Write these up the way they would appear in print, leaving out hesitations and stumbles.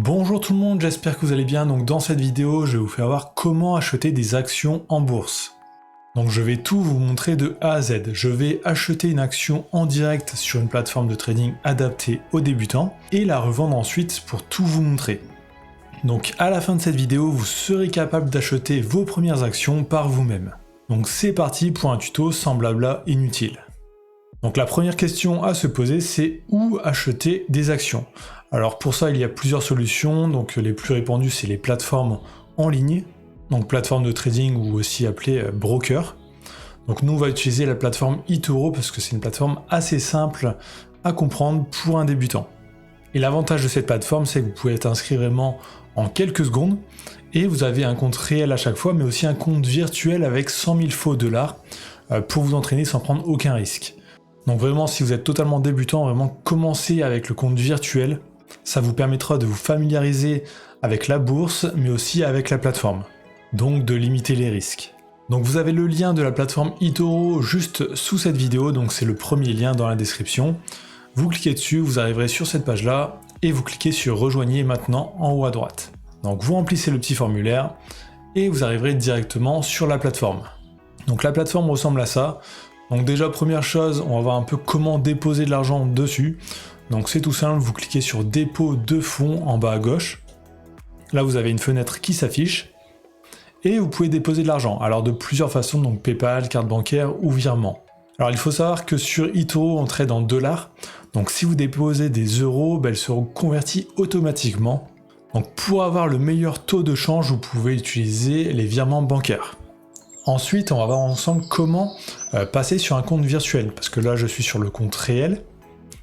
Bonjour tout le monde, j'espère que vous allez bien. Donc dans cette vidéo, je vais vous faire voir comment acheter des actions en bourse. Donc je vais tout vous montrer de A à Z. Je vais acheter une action en direct sur une plateforme de trading adaptée aux débutants et la revendre ensuite pour tout vous montrer. Donc à la fin de cette vidéo, vous serez capable d'acheter vos premières actions par vous-même. Donc c'est parti pour un tuto sans blabla inutile. Donc la première question à se poser, c'est où acheter des actions. Alors pour ça, il y a plusieurs solutions. Donc les plus répandues, c'est les plateformes en ligne, donc plateforme de trading ou aussi appelée broker. Donc nous, on va utiliser la plateforme eToro parce que c'est une plateforme assez simple à comprendre pour un débutant. Et l'avantage de cette plateforme, c'est que vous pouvez être inscrit vraiment en quelques secondes et vous avez un compte réel à chaque fois, mais aussi un compte virtuel avec 100 000 faux dollars pour vous entraîner sans prendre aucun risque. Donc vraiment, si vous êtes totalement débutant, vraiment commencez avec le compte virtuel. Ça vous permettra de vous familiariser avec la bourse, mais aussi avec la plateforme. Donc de limiter les risques. Donc vous avez le lien de la plateforme eToro juste sous cette vidéo, donc c'est le premier lien dans la description. Vous cliquez dessus, vous arriverez sur cette page-là, et vous cliquez sur Rejoignez maintenant en haut à droite. Donc vous remplissez le petit formulaire, et vous arriverez directement sur la plateforme. Donc la plateforme ressemble à ça. Donc déjà, première chose, on va voir un peu comment déposer de l'argent dessus. Donc c'est tout simple, vous cliquez sur dépôt de fonds en bas à gauche. Là vous avez une fenêtre qui s'affiche. Et vous pouvez déposer de l'argent. Alors de plusieurs façons, donc PayPal, carte bancaire ou virement. Alors il faut savoir que sur eToro, on trade en dollars. Donc si vous déposez des euros, elles seront convertis automatiquement. Donc pour avoir le meilleur taux de change, vous pouvez utiliser les virements bancaires. Ensuite, on va voir ensemble comment passer sur un compte virtuel, parce que là, je suis sur le compte réel.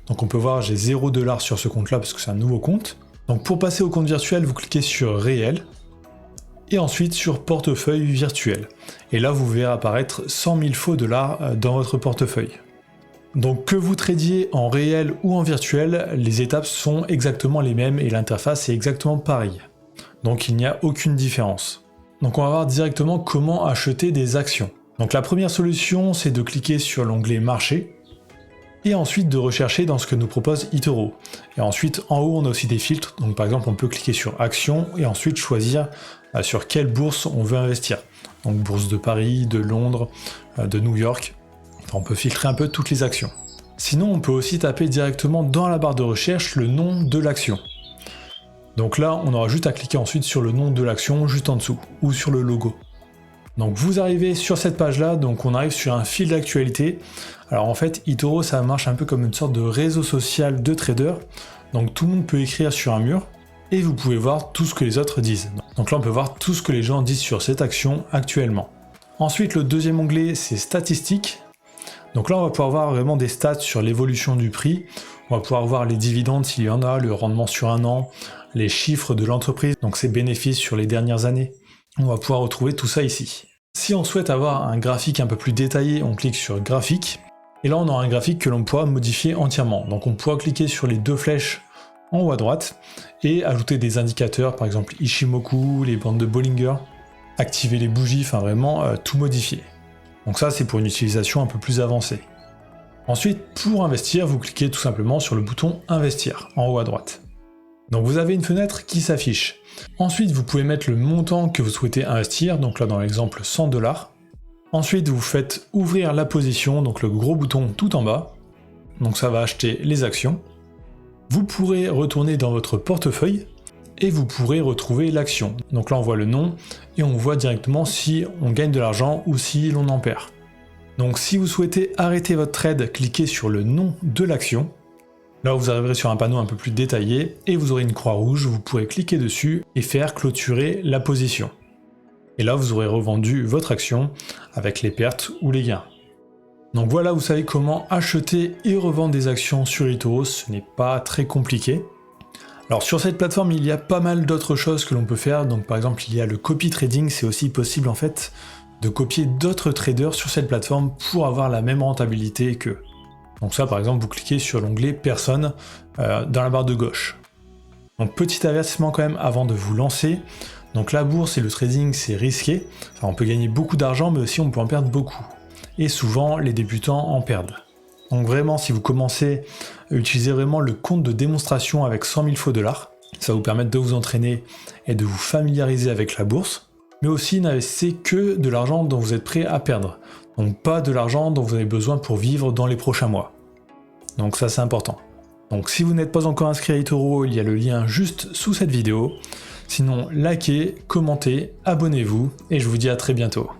Donc on peut voir, j'ai 0 $ sur ce compte-là, parce que c'est un nouveau compte. Donc pour passer au compte virtuel, vous cliquez sur réel, et ensuite sur portefeuille virtuel. Et là, vous verrez apparaître 100 000 faux dollars dans votre portefeuille. Donc que vous tradiez en réel ou en virtuel, les étapes sont exactement les mêmes, et l'interface est exactement pareille. Donc il n'y a aucune différence. Donc on va voir directement comment acheter des actions. Donc la première solution, c'est de cliquer sur l'onglet marché et ensuite de rechercher dans ce que nous propose eToro. Et ensuite en haut on a aussi des filtres, donc par exemple on peut cliquer sur actions et ensuite choisir sur quelle bourse on veut investir. Donc bourse de Paris, de Londres, de New York, enfin, on peut filtrer un peu toutes les actions. Sinon on peut aussi taper directement dans la barre de recherche le nom de l'action. Donc là, on aura juste à cliquer ensuite sur le nom de l'action juste en dessous, ou sur le logo. Donc vous arrivez sur cette page-là, donc on arrive sur un fil d'actualité. Alors en fait, eToro, ça marche un peu comme une sorte de réseau social de traders. Donc tout le monde peut écrire sur un mur, et vous pouvez voir tout ce que les autres disent. Donc là, on peut voir tout ce que les gens disent sur cette action actuellement. Ensuite, le deuxième onglet, c'est statistiques. Donc là, on va pouvoir voir vraiment des stats sur l'évolution du prix. On va pouvoir voir les dividendes s'il y en a, le rendement sur un an, les chiffres de l'entreprise, donc ses bénéfices sur les dernières années. On va pouvoir retrouver tout ça ici. Si on souhaite avoir un graphique un peu plus détaillé, on clique sur graphique. Et là, on aura un graphique que l'on pourra modifier entièrement. Donc on pourra cliquer sur les deux flèches en haut à droite et ajouter des indicateurs, par exemple Ishimoku, les bandes de Bollinger, activer les bougies, enfin vraiment tout modifier. Donc ça, c'est pour une utilisation un peu plus avancée. Ensuite, pour investir, vous cliquez tout simplement sur le bouton investir en haut à droite. Donc vous avez une fenêtre qui s'affiche. Ensuite, vous pouvez mettre le montant que vous souhaitez investir, donc là dans l'exemple 100 $. Ensuite, vous faites ouvrir la position, donc le gros bouton tout en bas. Donc ça va acheter les actions. Vous pourrez retourner dans votre portefeuille et vous pourrez retrouver l'action. Donc là on voit le nom et on voit directement si on gagne de l'argent ou si l'on en perd. Donc si vous souhaitez arrêter votre trade, cliquez sur le nom de l'action. Là vous arriverez sur un panneau un peu plus détaillé et vous aurez une croix rouge, vous pourrez cliquer dessus et faire clôturer la position. Et là vous aurez revendu votre action avec les pertes ou les gains. Donc voilà, vous savez comment acheter et revendre des actions sur eToro, ce n'est pas très compliqué. Alors sur cette plateforme il y a pas mal d'autres choses que l'on peut faire, donc par exemple il y a le copy trading, c'est aussi possible en fait de copier d'autres traders sur cette plateforme pour avoir la même rentabilité qu'eux. Donc ça par exemple vous cliquez sur l'onglet personne dans la barre de gauche. Donc petit avertissement quand même avant de vous lancer, donc la bourse et le trading c'est risqué, enfin on peut gagner beaucoup d'argent mais aussi on peut en perdre beaucoup. Et souvent les débutants en perdent. Donc vraiment si vous commencez à utiliser vraiment le compte de démonstration avec 100 000 faux dollars, Ça va vous permettre de vous entraîner et de vous familiariser avec la bourse, mais aussi n'investissez que de l'argent dont vous êtes prêt à perdre. Donc pas de l'argent dont vous avez besoin pour vivre dans les prochains mois. Donc ça c'est important. Donc si vous n'êtes pas encore inscrit à eToro, il y a le lien juste sous cette vidéo. Sinon, likez, commentez, abonnez-vous et je vous dis à très bientôt.